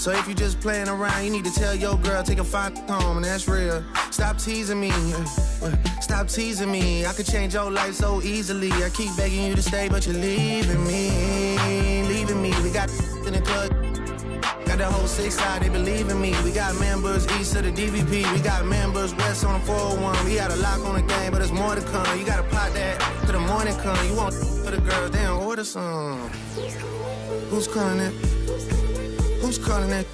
So if you just playing around, you need to tell your girl, take a fine home, and that's real. Stop teasing me, stop teasing me. I could change your life so easily. I keep begging you to stay, but you're leaving me, leaving me. We got in the club, got the whole 6 side, they believe in me. We got members east of the DVP, we got members west on the 401. We got a lock on the game, but there's more to come. You gotta pot that till the morning come. You want for the girls, they don't order some. Who's calling it? Who's calling it?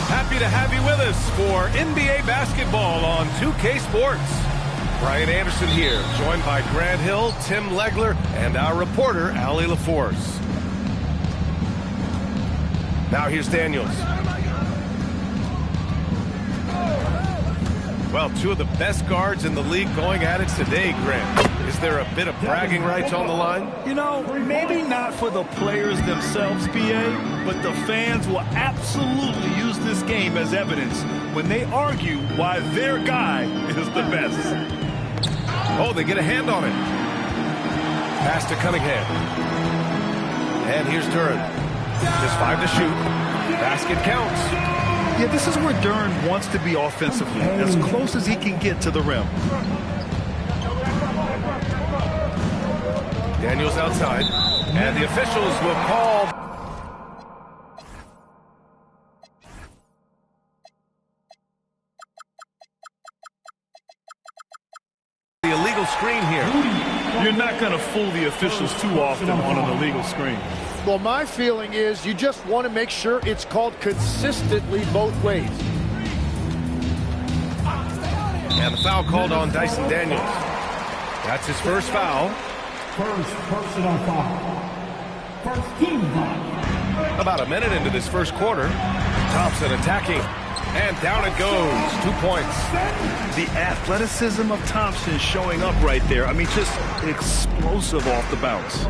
Happy to have you with us for NBA basketball on 2K Sports. Brian Anderson here, joined by Grant Hill, Tim Legler, and our reporter, Allie LaForce. Now here's Daniels. Well, two of the best guards in the league going at it today, Grant. Is there a bit of bragging rights on the line? You know, maybe not for the players themselves, PA, but the fans will absolutely use this game as evidence when they argue why their guy is the best. Oh, they get a hand on it. Pass to Cunningham. And here's Duren. Just 5 to shoot. Basket counts. Yeah, this is where Duren wants to be offensively, as close as he can get to the rim. Daniels outside. And the officials will call the illegal screen here. You're not going to fool the officials too often on an illegal screen. Well, my feeling is you just want to make sure it's called consistently both ways. And the foul called on Dyson Daniels. That's his first foul. First personal foul. First team foul. About a minute into this first quarter. Thompson attacking. And down it goes. 2 points. The athleticism of Thompson showing up right there. I mean, just explosive off the bounce.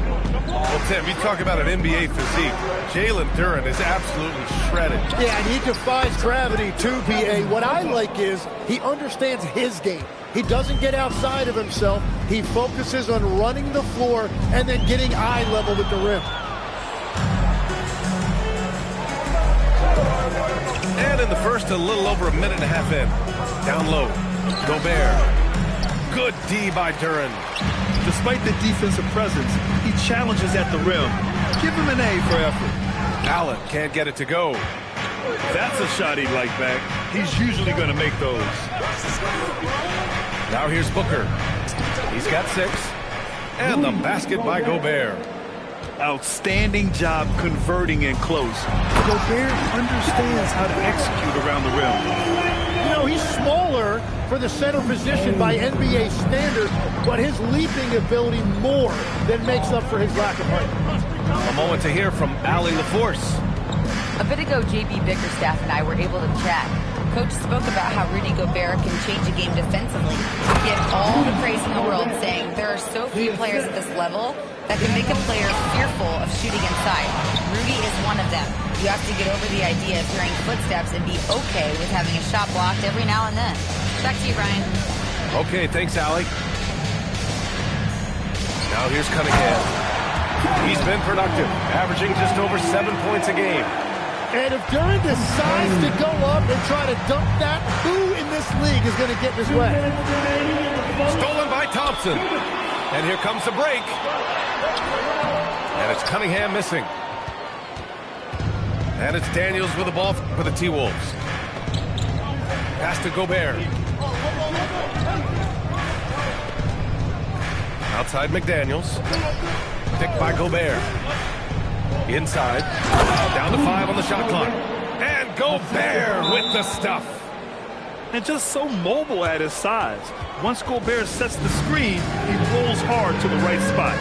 Well, Tim, you talk about an NBA physique. Jalen Duren is absolutely shredded. Yeah, and he defies gravity too, PA. What I like is he understands his game. He doesn't get outside of himself. He focuses on running the floor and then getting eye level with the rim. And in the first, a little over a minute and a half in. Down low. Gobert. Good D by Duren. Despite the defensive presence, he challenges at the rim. Give him an A for effort. Allen can't get it to go. That's a shot he'd like back. He's usually going to make those. Now here's Booker. He's got 6. And the basket by Gobert. Outstanding job converting in close. Gobert understands how to execute around the rim. You know, he's smaller for the center position by NBA standards, but his leaping ability more than makes up for his lack of height. A moment to hear from Allie LaForce. A bit ago, JB Bickerstaff and I were able to chat. Coach spoke about how Rudy Gobert can change a game defensively. He had all the praise in the world, saying there are so few players at this level that can make a player fearful of shooting inside. Rudy is one of them. You have to get over the idea of hearing footsteps and be okay with having a shot blocked every now and then. Back to you, Ryan. Okay, thanks, Allie. Now here's Cunningham. He's been productive, averaging just over 7 points a game. And if Duren decides to go up and try to dunk that, who in this league is going to get in his way? Stolen by Thompson. And here comes the break. And it's Cunningham missing. And it's Daniels with the ball for the T-Wolves. Pass to Gobert. Outside McDaniels. Picked by Gobert. Inside. Down to 5 on the shot clock. And Gobert with the stuff. And just so mobile at his size. Once Gobert sets the screen, he rolls hard to the right spot.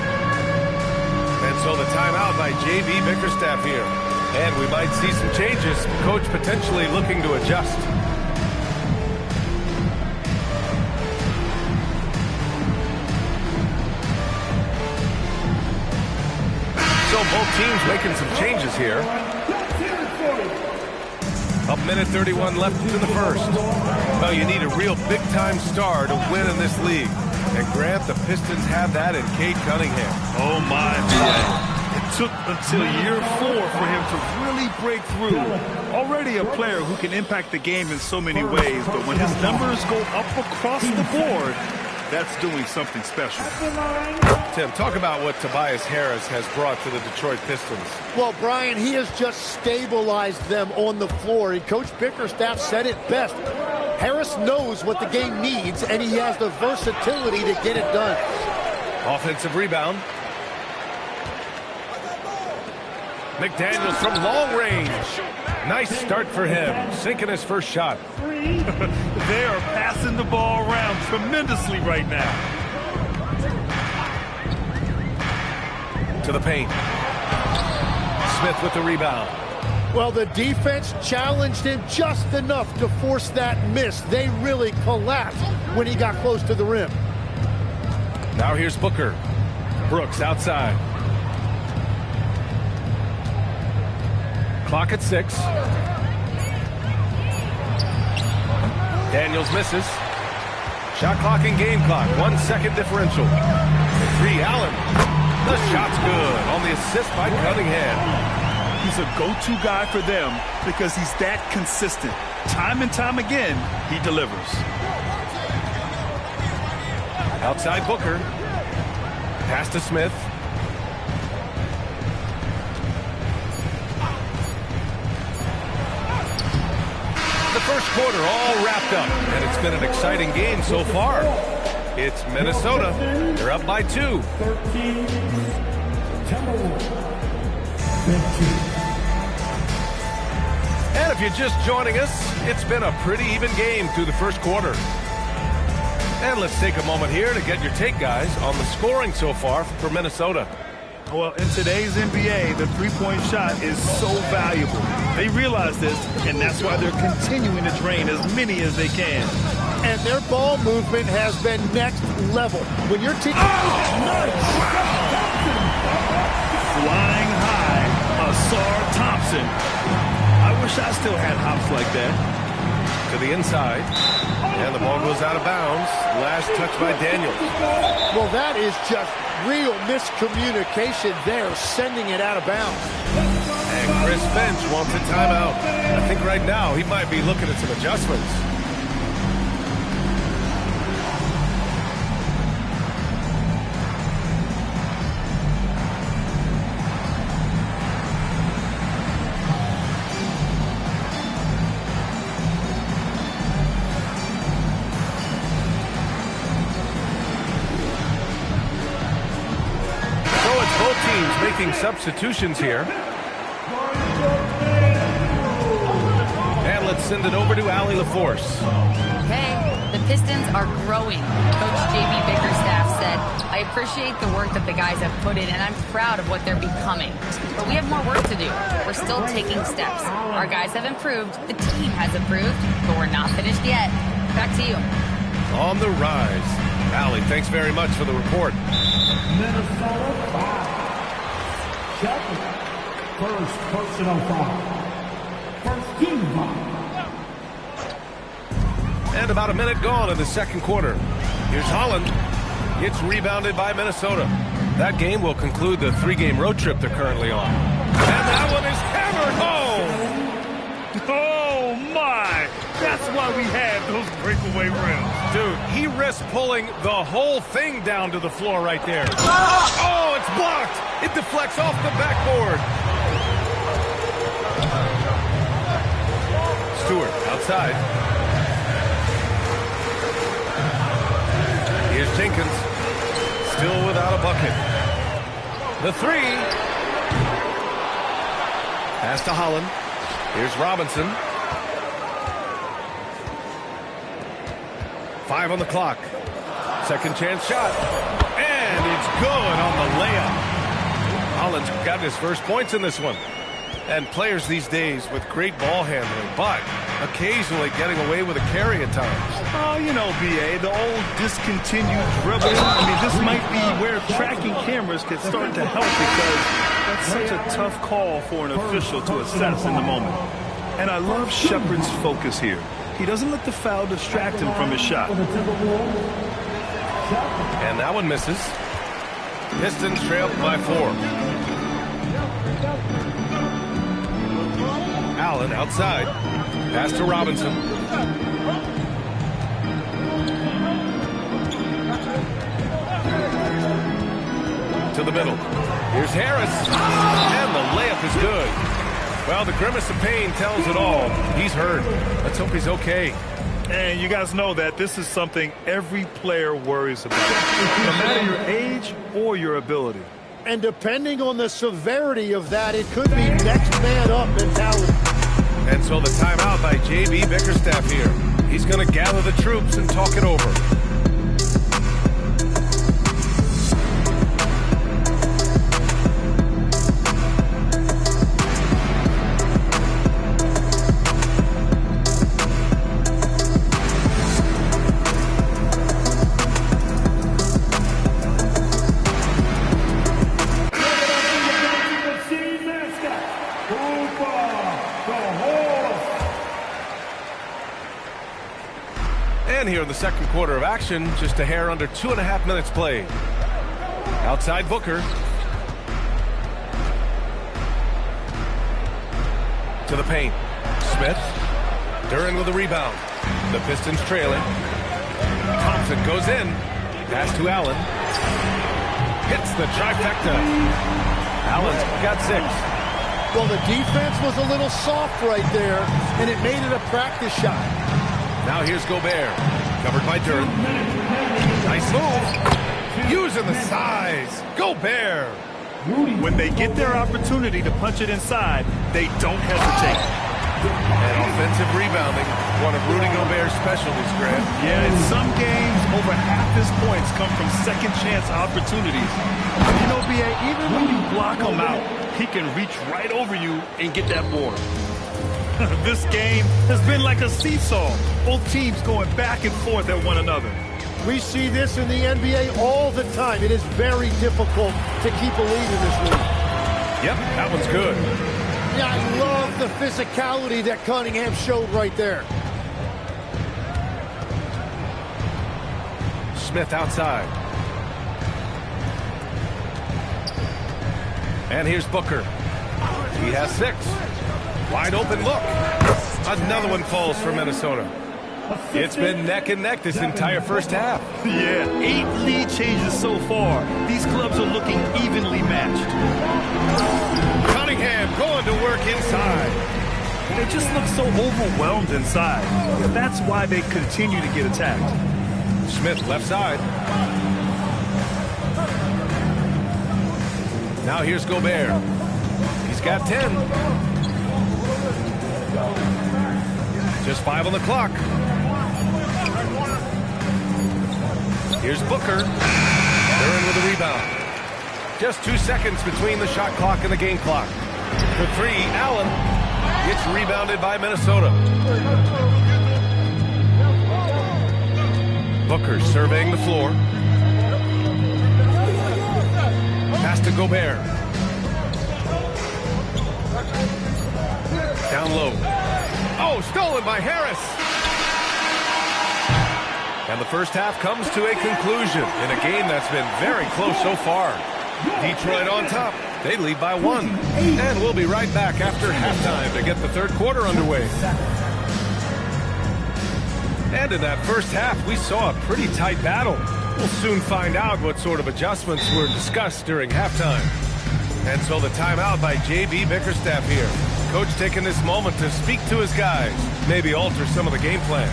And so the timeout by J.B. Bickerstaff here. And we might see some changes. Coach potentially looking to adjust. So both teams making some changes here. A minute 31 left in the first. Well, you need a real big-time star to win in this league. And Grant, the Pistons have that in Cade Cunningham. Oh, my. It took until year 4 for him to really break through. Already a player who can impact the game in so many ways, but when his numbers go up across the board, that's doing something special. Tim, talk about what Tobias Harris has brought to the Detroit Pistons. Well, Brian, he has just stabilized them on the floor. And Coach Bickerstaff said it best. Harris knows what the game needs, and he has the versatility to get it done. Offensive rebound. McDaniels from long range. Nice start for him, sinking his first shot. They are passing the ball around tremendously right now. To the paint. Smith with the rebound. Well, the defense challenged him just enough to force that miss. They really collapsed when he got close to the rim. Now here's Booker. Brooks outside. Clock at 6. Daniels misses. Shot clock and game clock. 1 second differential. 3, Allen. The shot's good on the assist by Cunningham. He's a go-to guy for them because he's that consistent. Time and time again, he delivers. Outside Booker. Pass to Smith. First quarter all wrapped up, and it's been an exciting game so far. It's Minnesota. They're up by 2. 13, Timberwolves, 15. And if you're just joining us, it's been a pretty even game through the first quarter. And let's take a moment here to get your take, guys, on the scoring so far for Minnesota. Well, in today's NBA, the three-point shot is so valuable. They realize this, and that's why they're continuing to drain as many as they can. And their ball movement has been next level. When your team... Flying high, Ausar Thompson. I wish I still had hops like that. To the inside, and the ball goes out of bounds. Last touch by Daniels. Well, that is just real miscommunication there, sending it out of bounds. And Chris Finch wants a timeout. I think right now he might be looking at some adjustments. Making substitutions here. And let's send it over to Allie LaForce. Okay, the Pistons are growing. Coach J.B. Bickerstaff said, I appreciate the work that the guys have put in, and I'm proud of what they're becoming. But we have more work to do. We're still taking steps. Our guys have improved. The team has improved, but we're not finished yet. Back to you. On the rise. Allie, thanks very much for the report. Minnesota 5. Shelton, first personal foul. First team foul. And about a minute gone in the second quarter. Here's Holland. It's rebounded by Minnesota. That game will conclude the 3-game road trip they're currently on. And that one is hammered home. Oh, my. That's why we had those breakaway rims. Dude, he risked pulling the whole thing down to the floor right there. Oh, it's blocked. It deflects off the backboard. Stewart outside. Here's Jenkins. Still without a bucket. The 3. Pass to Holland. Here's Robinson. 5 on the clock. Second chance shot. And it's good on the layup. Holland's got his first points in this one. And players these days with great ball handling, but occasionally getting away with a carry at times. Oh, you know, B.A., the old discontinued dribble. I mean, this might be where tracking cameras could start to help because that's such a tough call for an official to assess in the moment. And I love Shepherd's focus here. He doesn't let the foul distract him from his shot. And that one misses. Pistons trail by 4. Allen outside. Pass to Robinson. To the middle. Here's Harris. And the layup is good. Well, the grimace of pain tells it all. He's hurt. Let's hope he's okay. And you guys know that this is something every player worries about, no matter your age or your ability. And depending on the severity of that, it could be next man up mentality. And so the timeout by J.B. Bickerstaff here. He's going to gather the troops and talk it over. Here in the second quarter of action, just a hair under 2.5 minutes played. Outside Booker. To the paint. Smith. Duren with a rebound. The Pistons trailing. Thompson goes in. Pass to Allen. Hits the trifecta. Allen's got 6. Well, the defense was a little soft right there, and it made it a practice shot. Now here's Gobert, covered by Duren. Nice move. Using the size. Gobert. When they get their opportunity to punch it inside, they don't hesitate. And offensive rebounding, one of Rudy Gobert's specialties, Grant. Yeah, in some games, over half his points come from second chance opportunities. You know, B.A., even when you block him out, he can reach right over you and get that board. This game has been like a seesaw, both teams going back and forth at one another. We see this in the NBA all the time. It is very difficult to keep a lead in this league. Yep, that one's good. Yeah, I love the physicality that Cunningham showed right there. Smith outside. And here's Booker. He has 6. Wide open look. Another one falls for Minnesota. It's been neck and neck this entire first half. Yeah, 8 lead changes so far. These clubs are looking evenly matched. Cunningham going to work inside. They just look so overwhelmed inside. That's why they continue to get attacked. Smith left side. Now here's Gobert. He's got 10. Just 5 on the clock. Here's Booker. They're in with a rebound. Just 2 seconds between the shot clock and the game clock. For 3, Allen gets rebounded by Minnesota. Booker surveying the floor. Pass to Gobert. Down low. Oh, stolen by Harris. And the first half comes to a conclusion in a game that's been very close so far. Detroit on top. They lead by 1. And we'll be right back after halftime to get the third quarter underway. And in that first half, we saw a pretty tight battle. We'll soon find out what sort of adjustments were discussed during halftime. And so the timeout by J.B. Bickerstaff here. Coach taking this moment to speak to his guys, maybe alter some of the game plan.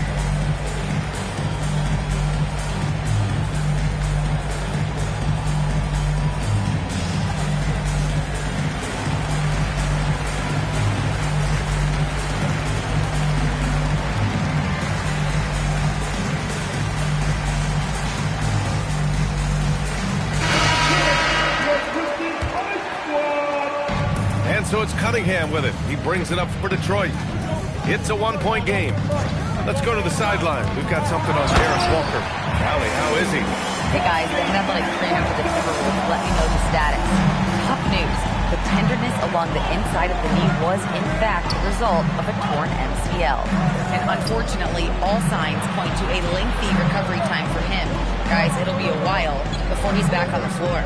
So it's Cunningham with it. He brings it up for Detroit. It's a 1-point game. Let's go to the sideline. We've got something on Harris Walker. Allie, how is he? Hey guys, the head athletic trainer for the Timberwolves let me know the status. Top news. The tenderness along the inside of the knee was, in fact, a result of a torn MCL. And unfortunately, all signs point to a lengthy recovery time for him. Guys, it'll be a while before he's back on the floor.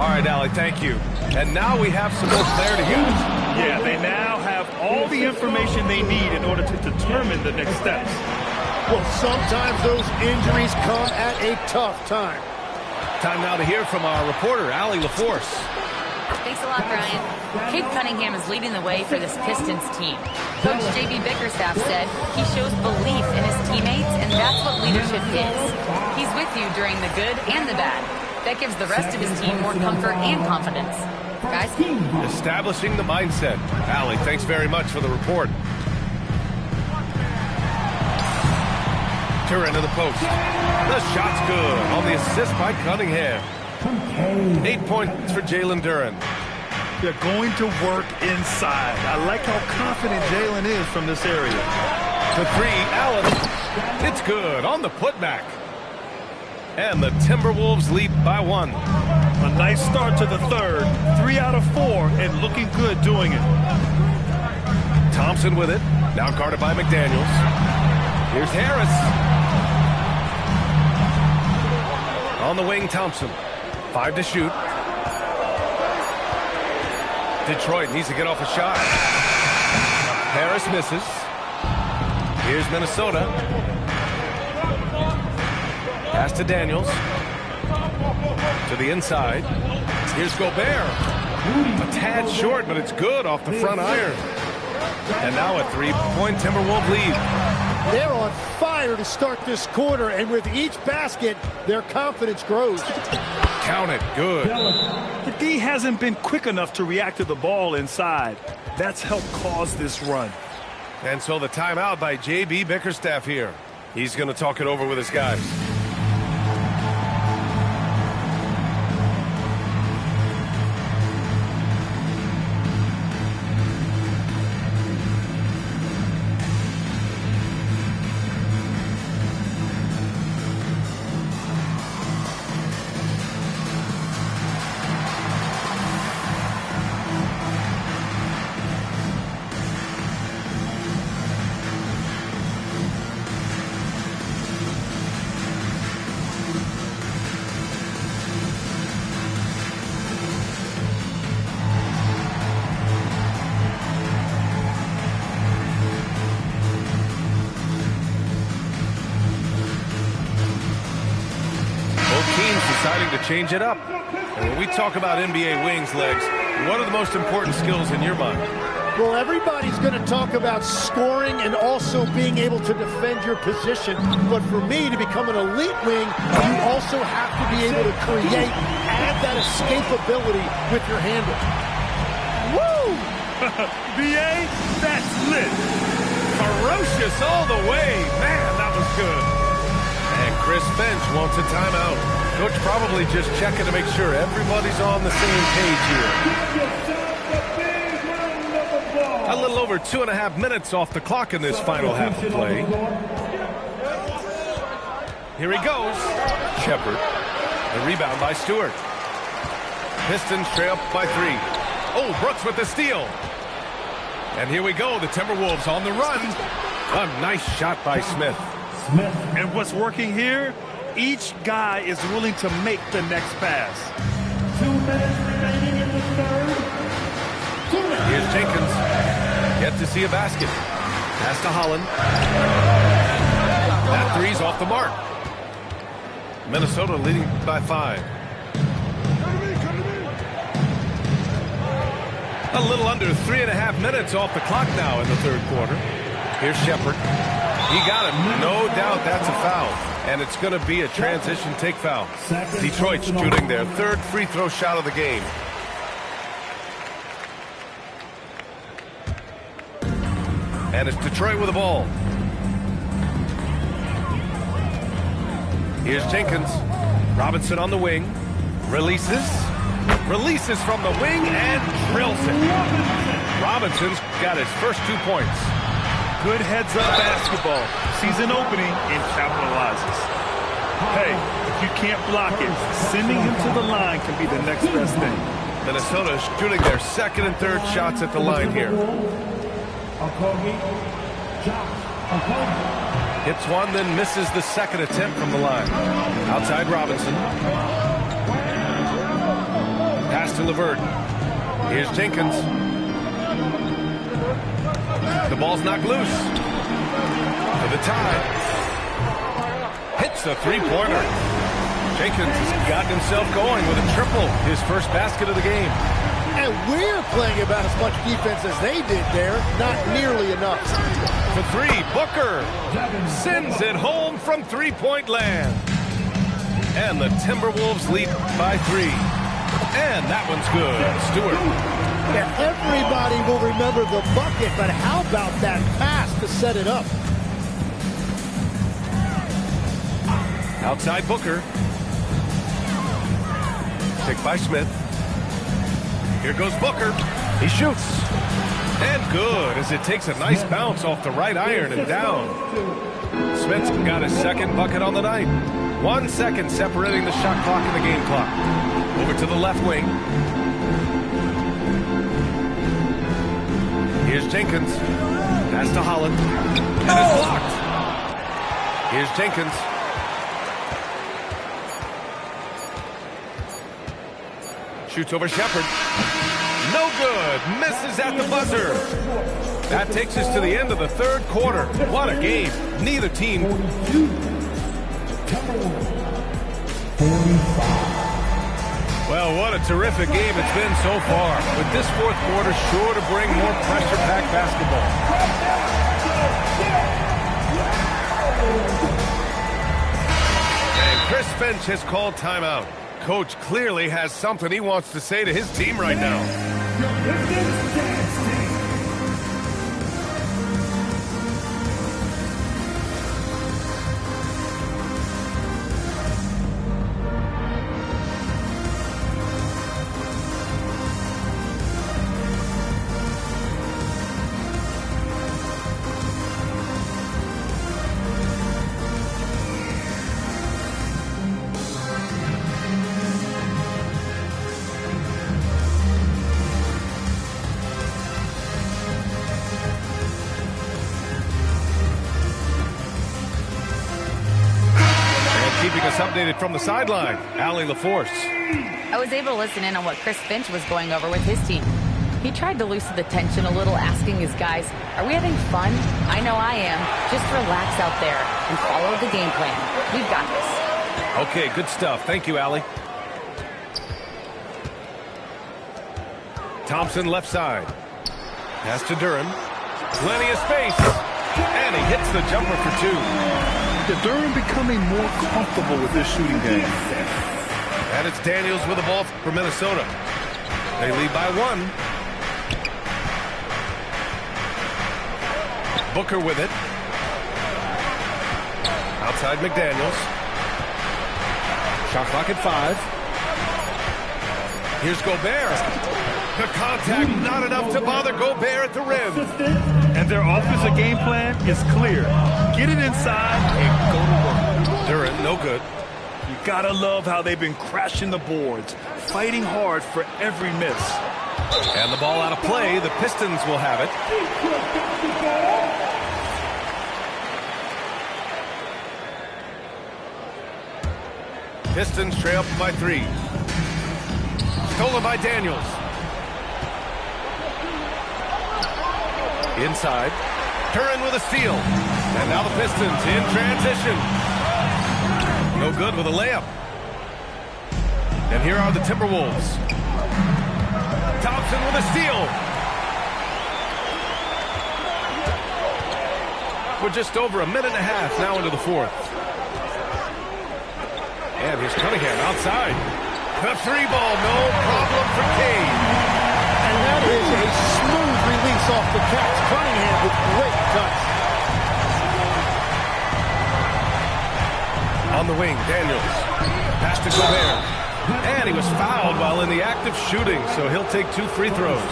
All right, Allie, thank you. And now we have some more clarity, guys. Yeah, they now have all the information they need in order to determine the next steps. Well, sometimes those injuries come at a tough time. Time now to hear from our reporter, Allie LaForce. Thanks a lot, Brian. Cade Cunningham is leading the way for this Pistons team. Coach J.B. Bickerstaff said he shows belief in his teammates, and that's what leadership is. He's with you during the good and the bad. That gives the rest of his team more comfort and confidence. Guys? Establishing the mindset. Allie, thanks very much for the report. Duren to the post. The shot's good on the assist by Cunningham. 8 points for Jalen Duren. They're going to work inside. I like how confident Jalen is from this area. To 3, Allen. It's good on the putback. And the Timberwolves lead by 1. A nice start to the third. 3 out of 4 and looking good doing it. Thompson with it. Now guarded by McDaniels. Here's Harris. On the wing, Thompson. 5 to shoot. Detroit needs to get off a shot. Harris misses. Here's Minnesota. Pass to Daniels. To the inside. Here's Gobert. A tad short, but it's good off the front iron. And now a 3-point Timberwolves lead. They're on fire to start this quarter, and with each basket, their confidence grows. Count it. Good. The D hasn't been quick enough to react to the ball inside. That's helped cause this run. And so the timeout by J.B. Bickerstaff here. He's going to talk it over with his guys. Deciding to change it up. And when we talk about NBA wings, Legs, what are the most important skills in your mind? Well, everybody's going to talk about scoring and also being able to defend your position. But for me, to become an elite wing, you also have to be able to create, add that escapability with your handle. Woo! BA, that's lit. Ferocious all the way. Man, that was good. And Chris Finch wants a timeout. Coach probably just checking to make sure everybody's on the same page here. A little over 2.5 minutes off the clock in this final half of play. Here he goes. Shepherd. The rebound by Stewart. Pistons trail up by 3. Oh, Brooks with the steal. And here we go. The Timberwolves on the run. A nice shot by Smith. And what's working here? Each guy is willing to make the next pass. 2 minutes remaining in the third. Here's Jenkins. Yet to see a basket. Pass to Holland. That three's off the mark. Minnesota leading by 5. A little under 3.5 minutes off the clock now in the third quarter. Here's Shepherd. He got him. No doubt that's a foul. And it's going to be a transition take foul. Detroit shooting their third free throw shot of the game. And it's Detroit with the ball. Here's Jenkins. Robinson on the wing. Releases. Releases from the wing and drills it. Robinson's got his first 2 points. Good heads-up basketball. Sees an opening and capitalizes. Hey, if you can't block it, sending him to the line can be the next best thing. Minnesota shooting their second and third shots at the line here. Hits one, then misses the second attempt from the line. Outside Robinson. Pass to LeVert. Here's Jenkins. The ball's knocked loose. For the tie. Hits a three-pointer. Jenkins has gotten himself going with a triple. His first basket of the game. And we're playing about as much defense as they did there. Not nearly enough. For 3, Booker sends it home from three-point land. And the Timberwolves lead by 3. And that one's good. Stewart. Yeah, everybody will remember the bucket, but how about that pass to set it up? Outside Booker. Picked by Smith. Here goes Booker. He shoots. And good, as it takes a nice bounce off the right iron and down. Smith's got his second bucket on the night. 1 second separating the shot clock and the game clock. Over to the left wing. Here's Jenkins. Pass to Holland. And it's blocked. Here's Jenkins. Shoots over Shepherd. No good. Misses at the buzzer. That takes us to the end of the third quarter. What a game. Neither team. 45. Well, what a terrific game it's been so far. With this fourth quarter sure to bring more pressure-packed basketball. And Chris Finch has called timeout. Coach clearly has something he wants to say to his team right now. Keeping us updated from the sideline, Allie LaForce. I was able to listen in on what Chris Finch was going over with his team. He tried to loosen the tension a little, asking his guys, are we having fun? I know I am. Just relax out there and follow the game plan. We've got this. Okay, good stuff. Thank you, Allie. Thompson left side. Pass to Duren. Plenty of space. And he hits the jumper for two. Duren becoming more comfortable with this shooting game. And it's Daniels with the ball for Minnesota. They lead by one. Booker with it. Outside McDaniels. Shot clock at 5. Here's Gobert. The contact not enough to bother Gobert at the rim. And their offensive game plan is clear. Get it inside and go to work. Duren, no good. You gotta love how they've been crashing the boards, fighting hard for every miss. And the ball out of play. The Pistons will have it. Pistons trail up by 3. Stolen by Daniels. Inside. Duren with a steal. And now the Pistons in transition. No good with a layup. And here are the Timberwolves. Thompson with a steal. We're just over a minute and a half now into the fourth. And here's Cunningham outside. The 3-ball, no problem for Cade. And that is a smooth release off the catch. Cunningham with great touch. On the wing, Daniels. Pass to Gobert. And he was fouled while in the act of shooting, so he'll take 2 free throws.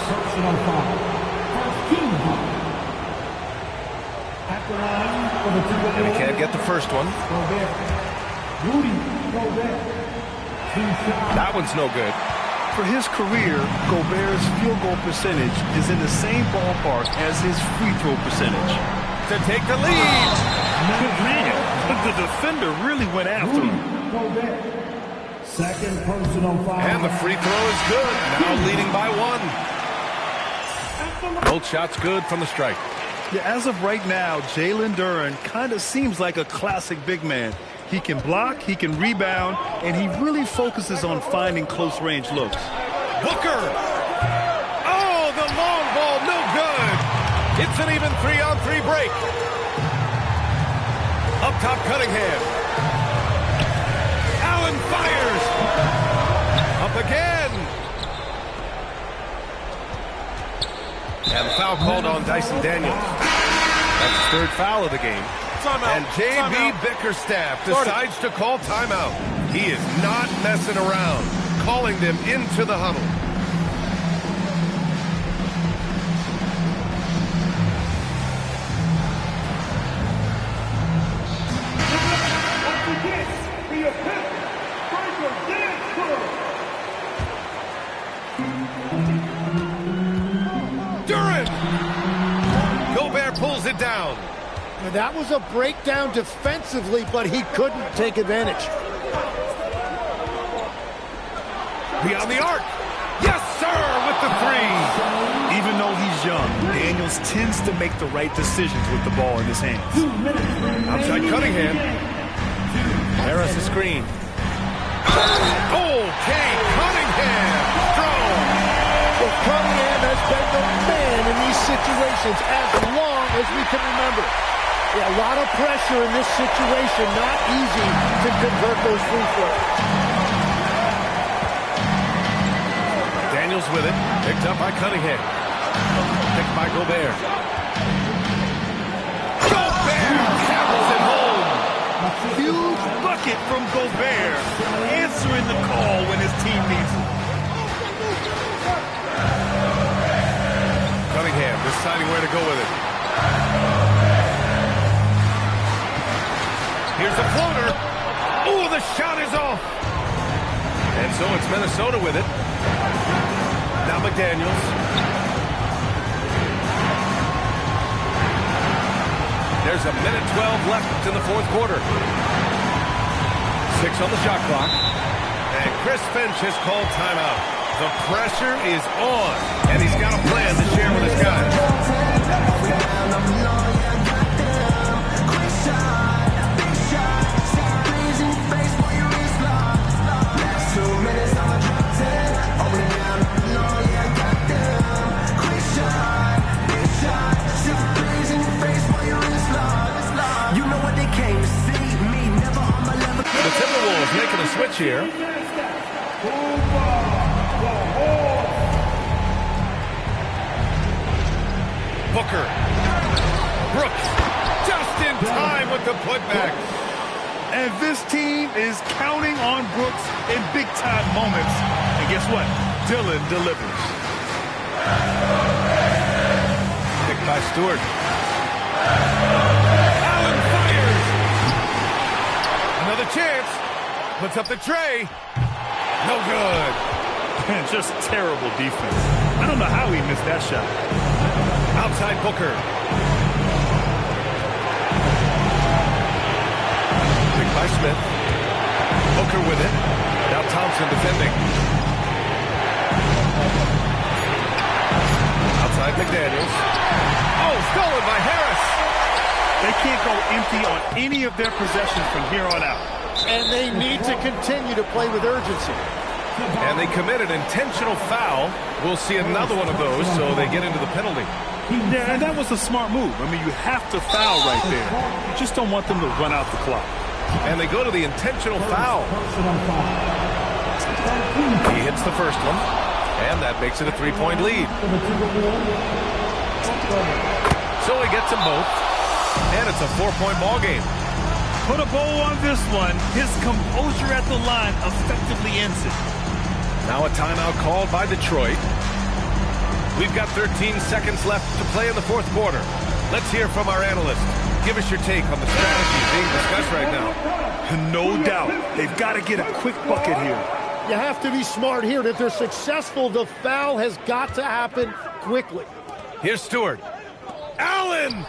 And he can't get the first one. That one's no good. For his career, Gobert's field goal percentage is in the same ballpark as his free throw percentage. To take the lead. Man, the defender really went after him. Second personal foul. And the free throw is good. Now leading by 1. Both shots good from the strike. Yeah, as of right now, Jalen Duren kind of seems like a classic big man. He can block, he can rebound, and he really focuses on finding close-range looks. Booker! Oh, the long ball, no good! It's an even 3-on-3 break. Up top, Cunningham. Allen fires! Up again! And the foul called on Dyson Daniels. That's his 3rd foul of the game. And J.B. Bickerstaff decides to call timeout. He is not messing around, calling them into the huddle. Duren! Gobert pulls it down. And that was a breakdown defensively, but he couldn't take advantage. Beyond the arc. Yes, sir, with the 3. Even though he's young, Daniels tends to make the right decisions with the ball in his hands. Outside Cunningham. Harris a screen. Okay, Cunningham. Cunningham, strong. Well, Cunningham has been the man in these situations as long as we can remember. Yeah, a lot of pressure in this situation. Not easy to convert those free throws. Daniels with it. Picked up by Cunningham. Picked by Gobert. Gobert tackles it home. Huge bucket from Gobert, answering the call when his team needs it. Cunningham deciding where to go with it. Here's the floater. Ooh, the shot is off. And so it's Minnesota with it. Now McDaniels. There's a minute 12 left in the fourth quarter. 6 on the shot clock. And Chris Finch has called timeout. The pressure is on. And he's got a plan to share with his guys. The Timberwolves making a switch here. Booker. Brooks. Just in time with the putback. And this team is counting on Brooks in big-time moments. And guess what? Dillon delivers. Picked by Stewart. Allen fires. Another chance. Puts up the tray. No good. And just terrible defense. I don't know how he missed that shot. Outside Booker. Picked by Smith. Booker with it. Now Thompson defending. Outside McDaniels. Oh, stolen by Harris. They can't go empty on any of their possessions from here on out. And they need to continue to play with urgency. And they commit an intentional foul. We'll see another one of those, so they get into the penalty. Yeah, and that was a smart move. I mean, you have to foul right there. You just don't want them to run out the clock. And they go to the intentional foul. He hits the first one, and that makes it a 3-point lead. So he gets them both, and it's a 4-point ball game. Put a bow on this one. His composure at the line effectively ends it. Now a timeout called by Detroit. We've got 13 seconds left to play in the fourth quarter. Let's hear from our analyst. Give us your take on the strategy being discussed right now. No doubt. They've got to get a quick bucket here. You have to be smart here. And if they're successful, the foul has got to happen quickly. Here's Stewart. Allen!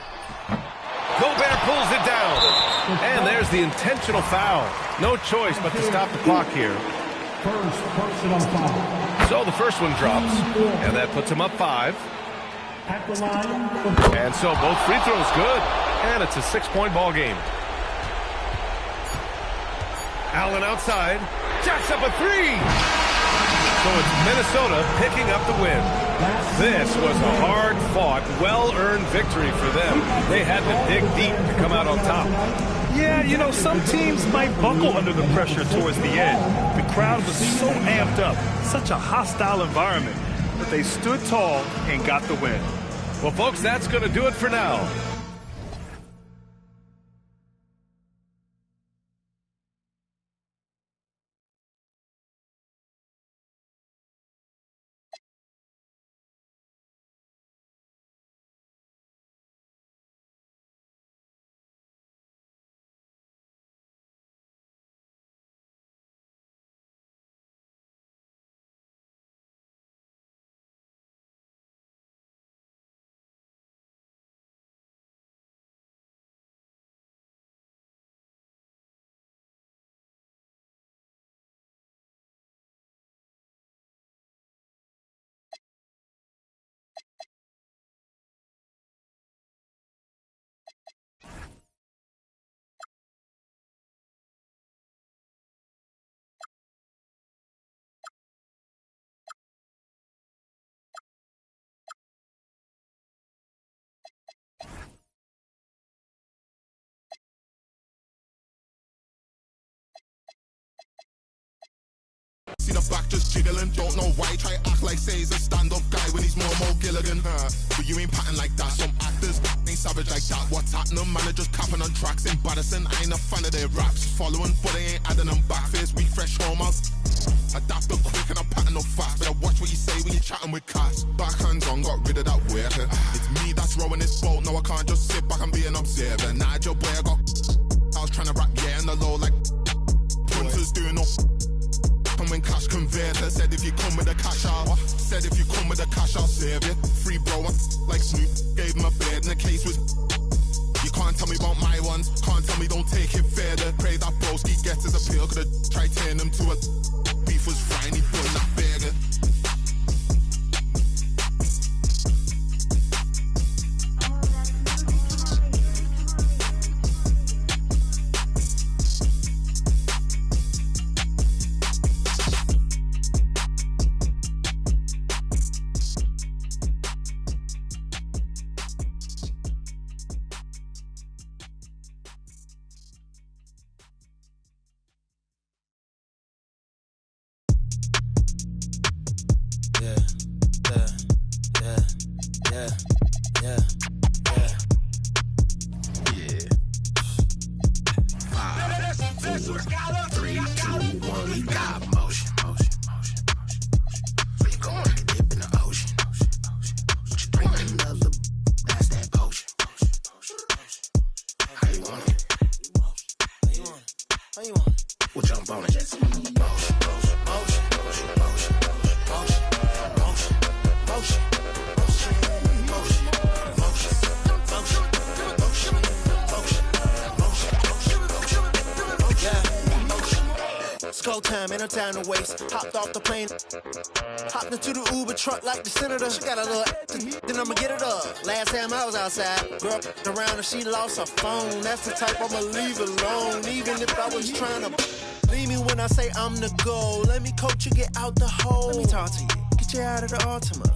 Gobert pulls it down. And there's the intentional foul. No choice but to stop the clock here. First personal foul. So the first one drops, and that puts him up 5. At the line. And so both free throws good, and it's a 6-point ball game. Allen outside, jacks up a 3. So it's Minnesota picking up the win. This was a hard-fought, well-earned victory for them. They had to dig deep to come out on top. Yeah, you know, some teams might buckle under the pressure towards the end. The crowd was so amped up, such a hostile environment, but they stood tall and got the win. Well, folks, that's going to do it for now. see the back just jiggling. Don't know why, try act like say he's a stand-up guy when he's more Gilligan. But you ain't patting like that. Some actors ain't savage like that. What's happening? Man are just capping on tracks, embarrassing. I ain't a fan of their raps. Following, but they ain't adding them back. Face weak, fresh home out. Adapt them quick and I'm patting no fast. Better watch what you say when you're chatting with cats. Backhands on, got rid of that weird. It's me that's rowing this boat. No, I can't just sit back and be an observer. Nah, your boy, I was trying to rap, yeah, in the low like punters doing no. And when cash converter said if you come with the cash, said if you come with the cash, I'll save you. Free bro, like Snoop, gave him a bed and the case was. You can't tell me about my ones, can't tell me don't take it further. Pray that broski gets his appeal, could've tried turning him to a. Beef was frying, he put that burger. We'll jump on it. Motion, motion, motion, motion, motion, motion, motion, motion, motion, It's go time, ain't no time to waste. Hopped off the plane, hopped into the Uber truck like the senator. She got a little, then I'ma get it up. Last time I was outside, girl around and she lost her phone. That's the type I'ma leave alone, even if I was trying to. Leave me when I say I'm the goal. Let me coach you, get out the hole. Let me talk to you, get you out of the Altima.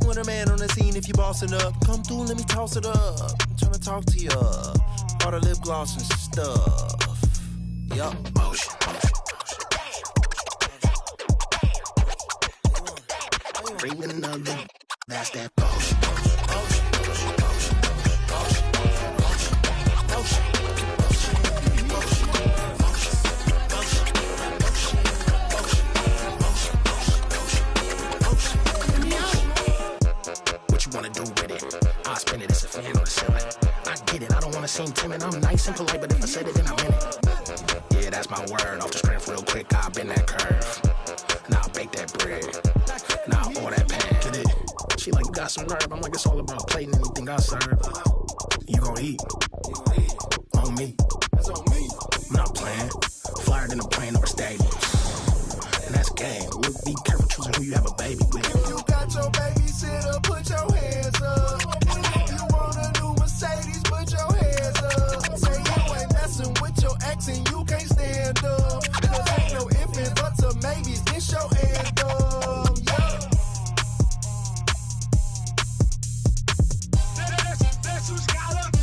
With a man on the scene, if you bossing up, come through, let me toss it up. I'm trying to talk to you, all the lip gloss and stuff. Yup. motion, motion. Bring another, that's that motion, motion, motion, motion, motion, motion, motion, motion, what you wanna do with it? I'll spin it, it's a fan on the ceiling. I get it, I don't wanna seem timid. I'm nice and polite, but if I said it, then I meant it. Yeah, that's my word. Off the strength real quick, I'll bend that curve. Now I'll bake that bread. Now I'll order that pan. Get it? She like, you got some nerve. I'm like, it's all about plating anything I serve. You gon' eat. On me. That's on me. I'm not playing. Flyer than a plane over stadiums. And that's game. Look, be careful choosing who you have a baby with. If you got your babysitter, put your hands up. If you want a new Mercedes, put your hands up. Say you ain't messing with your ex and you can't stand up. Cause ain't no if and buts or maybes, it's your anthem. Yeah. That's who's got up.